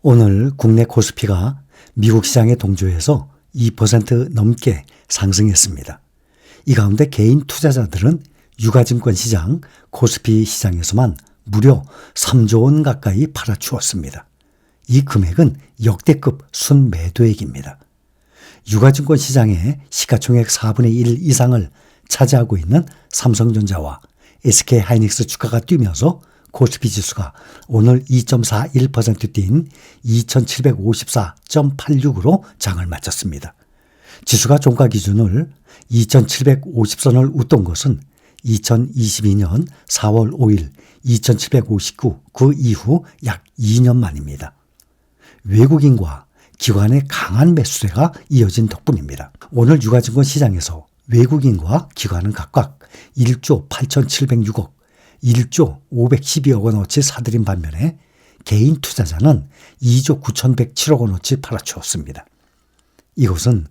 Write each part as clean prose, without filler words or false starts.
오늘 국내 코스피가 미국 시장에 동조해서 2% 넘게 상승했습니다. 이 가운데 개인 투자자들은 유가증권 시장, 코스피 시장에서만 무려 3조 원 가까이 팔아주었습니다. 이 금액은 역대급 순매도액입니다. 유가증권 시장의 시가총액 4분의 1 이상을 차지하고 있는 삼성전자와 SK하이닉스 주가가 뛰면서 코스피 지수가 오늘 2.41% 뛴 2754.86으로 장을 마쳤습니다. 지수가 종가 기준을 2750선을 웃돈 것은 2022년 4월 5일 2759, 그 이후 약 2년 만입니다. 외국인과 기관의 강한 매수세가 이어진 덕분입니다. 오늘 유가증권 시장에서 외국인과 기관은 각각 1조 8706억, 1조 512억 원어치 사들인 반면에 개인 투자자는 2조 9107억 원어치 팔아주었습니다. 이것은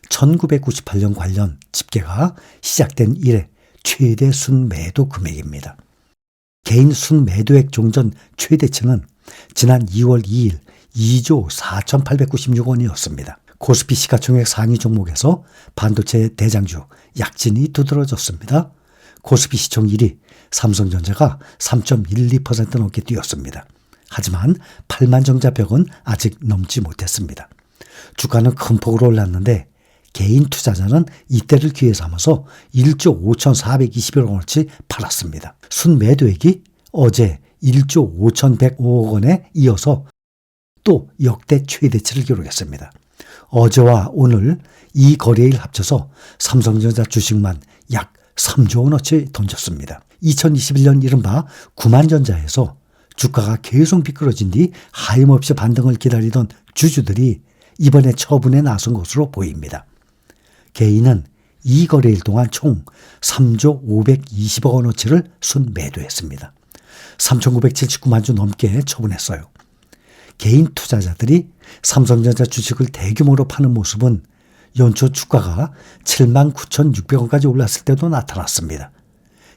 1998년 관련 집계가 시작된 이래 최대 순매도 금액입니다. 개인 순매도액 종전 최대치는 지난 2월 2일 2조 4896억 원이었습니다. 코스피 시가총액 상위 종목에서 반도체 대장주 약진이 두드러졌습니다. 코스피 시총 1위 삼성전자가 3.12% 넘게 뛰었습니다. 하지만 8만 정자벽은 아직 넘지 못했습니다. 주가는 큰 폭으로 올랐는데 개인 투자자는 이때를 기회 삼아서 1조 5,421억 원어치 팔았습니다. 순매도액이 어제 1조 5,105억 원에 이어서 또 역대 최대치를 기록했습니다. 어제와 오늘 이 거래일 합쳐서 삼성전자 주식만 약 3조 원어치 던졌습니다. 2021년 이른바 구만전자에서 주가가 계속 미끄러진 뒤 하염없이 반등을 기다리던 주주들이 이번에 처분에 나선 것으로 보입니다. 개인은 이 거래일 동안 총 3조 520억 원어치를 순매도했습니다. 3,979만 주 넘게 처분했어요. 개인 투자자들이 삼성전자 주식을 대규모로 파는 모습은 연초 주가가 79,600원까지 올랐을 때도 나타났습니다.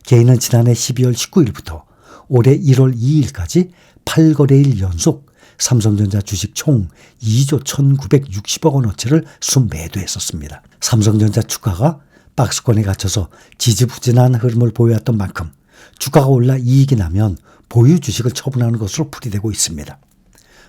개인은 지난해 12월 19일부터 올해 1월 2일까지 8거래일 연속 삼성전자 주식 총 2조 1,960억 원어치를 순매도했었습니다. 삼성전자 주가가 박스권에 갇혀서 지지부진한 흐름을 보여왔던 만큼 주가가 올라 이익이 나면 보유 주식을 처분하는 것으로 풀이되고 있습니다.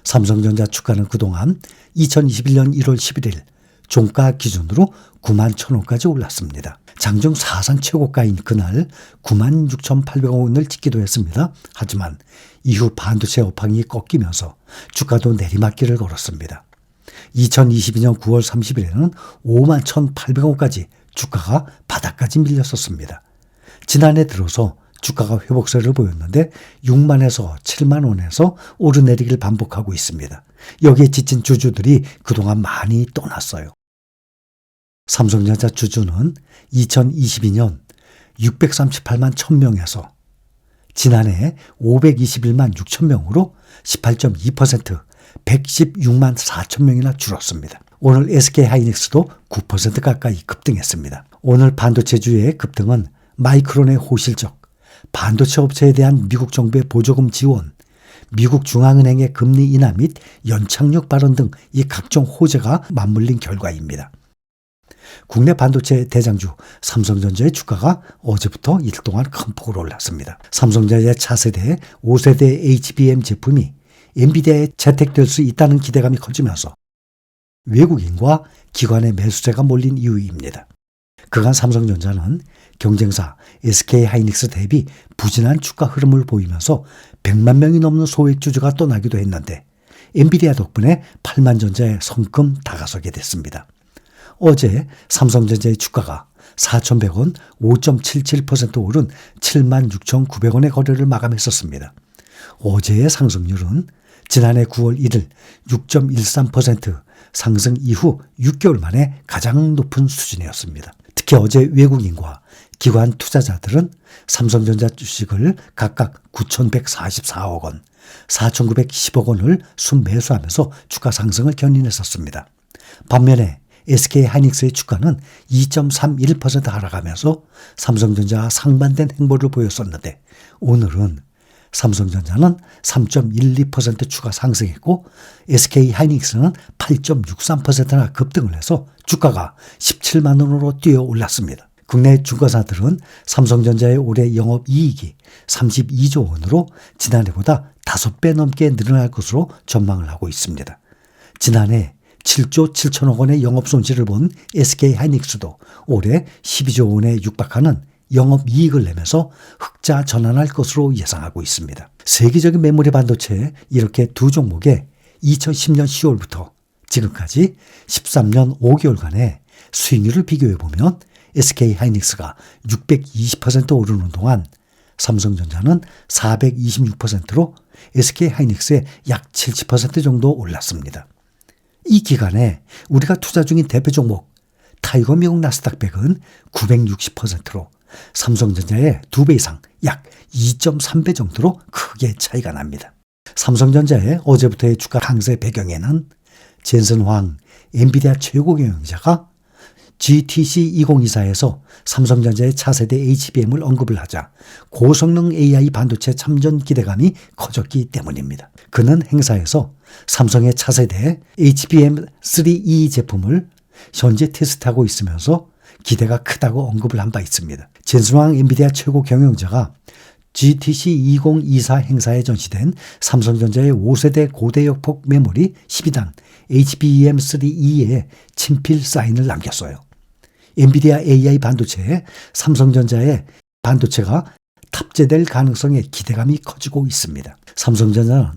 삼성전자 주가는 그동안 2021년 1월 11일 종가 기준으로 9만 1,000원까지 올랐습니다. 장중 사상 최고가인 그날 9만 6,800원을 찍기도 했습니다. 하지만 이후 반도체 업황이 꺾이면서 주가도 내리막길을 걸었습니다. 2022년 9월 30일에는 5만 1,800원까지 주가가 바닥까지 밀렸었습니다. 지난해 들어서 주가가 회복세를 보였는데 6만에서 7만 원에서 오르내리기를 반복하고 있습니다. 여기에 지친 주주들이 그동안 많이 떠났어요. 삼성전자 주주는 2022년 638만 1,000명에서 지난해 521만 6천 명으로 18.2% 116만 4천 명이나 줄었습니다. 오늘 SK하이닉스도 9% 가까이 급등했습니다. 오늘 반도체주의 급등은 마이크론의 호실적, 반도체 업체에 대한 미국 정부의 보조금 지원, 미국 중앙은행의 금리 인하 및 연착륙 발언 등 이 각종 호재가 맞물린 결과입니다. 국내 반도체 대장주 삼성전자의 주가가 어제부터 이틀 동안 큰 폭으로 올랐습니다. 삼성전자의 차세대 5세대 HBM 제품이 엔비디아에 채택될 수 있다는 기대감이 커지면서 외국인과 기관의 매수세가 몰린 이유입니다. 그간 삼성전자는 경쟁사 SK하이닉스 대비 부진한 주가 흐름을 보이면서 100만 명이 넘는 소액 주주가 떠나기도 했는데 엔비디아 덕분에 8만 전자에 성큼 다가서게 됐습니다. 어제 삼성전자의 주가가 4,100원 5.77% 오른 76,900원의 거래를 마감했었습니다. 어제의 상승률은 지난해 9월 1일 6.13% 상승 이후 6개월 만에 가장 높은 수준이었습니다. 특히 어제 외국인과 기관 투자자들은 삼성전자 주식을 각각 9,144억 원, 4,910억 원을 순매수하면서 주가 상승을 견인했었습니다. 반면에 SK하이닉스의 주가는 2.31% 하락하면서 삼성전자와 상반된 행보를 보였었는데 오늘은 삼성전자는 3.12% 추가 상승했고 SK하이닉스는 8.63%나 급등을 해서 주가가 17만 원으로 뛰어 올랐습니다. 국내 증권사들은 삼성전자의 올해 영업이익이 32조 원으로 지난해보다 5배 넘게 늘어날 것으로 전망을 하고 있습니다. 지난해 7조 7천억 원의 영업손실을 본 SK하이닉스도 올해 12조 원에 육박하는 영업이익을 내면서 흑자 전환할 것으로 예상하고 있습니다. 세계적인 메모리 반도체 이렇게 두 종목의 2010년 10월부터 지금까지 13년 5개월간의 수익률을 비교해보면 SK하이닉스가 620% 오르는 동안 삼성전자는 426%로 SK하이닉스의 약 70% 정도 올랐습니다. 이 기간에 우리가 투자 중인 대표 종목 타이거 미국 나스닥100은 960%로 삼성전자의 2배 이상 약 2.3배 정도로 크게 차이가 납니다. 삼성전자의 어제부터의 주가 강세 배경에는 젠슨 황 엔비디아 최고 경영자가 GTC 2024에서 삼성전자의 차세대 HBM을 언급을 하자 고성능 AI 반도체 참전 기대감이 커졌기 때문입니다. 그는 행사에서 삼성의 차세대 HBM3E 제품을 현재 테스트하고 있으면서 기대가 크다고 언급을 한 바 있습니다. 젠슨 황 엔비디아 최고 경영자가 GTC 2024 행사에 전시된 삼성전자의 5세대 고대역폭 메모리 12단 HBM3E에 친필 사인을 남겼어요. 엔비디아 AI 반도체에 삼성전자의 반도체가 탑재될 가능성에 기대감이 커지고 있습니다. 삼성전자는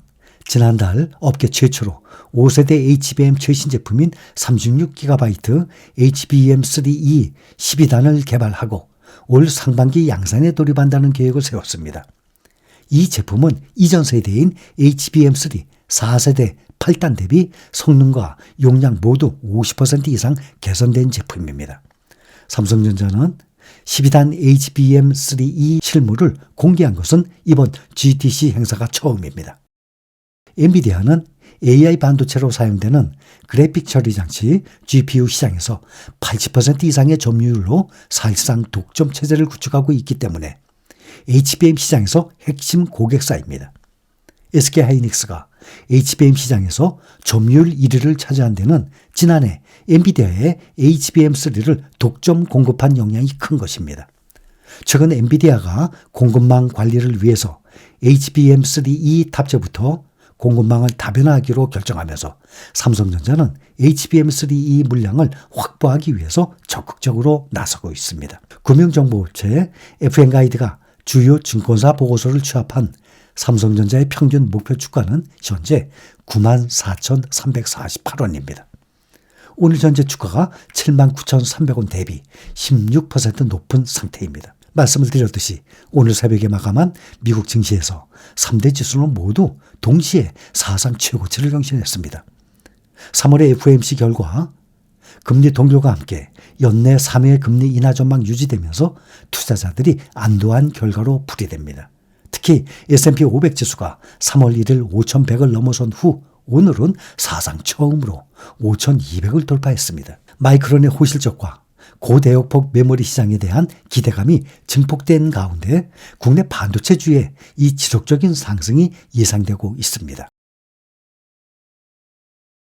지난달 업계 최초로 5세대 HBM 최신 제품인 36GB HBM3E 12단을 개발하고 올 상반기 양산에 돌입한다는 계획을 세웠습니다. 이 제품은 이전 세대인 HBM3 4세대 8단 대비 성능과 용량 모두 50% 이상 개선된 제품입니다. 삼성전자는 12단 HBM3E 실물을 공개한 것은 이번 GTC 행사가 처음입니다. 엔비디아는 AI 반도체로 사용되는 그래픽 처리 장치 GPU 시장에서 80% 이상의 점유율로 사실상 독점 체제를 구축하고 있기 때문에 HBM 시장에서 핵심 고객사입니다. SK하이닉스가 HBM 시장에서 점유율 1위를 차지한 데는 지난해 엔비디아의 HBM3를 독점 공급한 영향이 큰 것입니다. 최근 엔비디아가 공급망 관리를 위해서 HBM3E 탑재부터 공급망을 다변화하기로 결정하면서 삼성전자는 HBM3E 물량을 확보하기 위해서 적극적으로 나서고 있습니다. 금융정보업체 FN가이드가 주요 증권사 보고서를 취합한 삼성전자의 평균 목표 주가는 현재 94,348원입니다. 오늘 현재 주가가 79,300원 대비 16% 높은 상태입니다. 말씀을 드렸듯이 오늘 새벽에 마감한 미국 증시에서 3대 지수는 모두 동시에 사상 최고치를 경신했습니다. 3월의 FOMC 결과 금리 동결과 함께 연내 3회 금리 인하 전망 유지되면서 투자자들이 안도한 결과로 풀이됩니다. 특히 S&P 500 지수가 3월 1일 5,100을 넘어선 후 오늘은 사상 처음으로 5,200을 돌파했습니다. 마이크론의 호실적과 고대역폭 메모리 시장에 대한 기대감이 증폭된 가운데 국내 반도체주의 이 지속적인 상승이 예상되고 있습니다.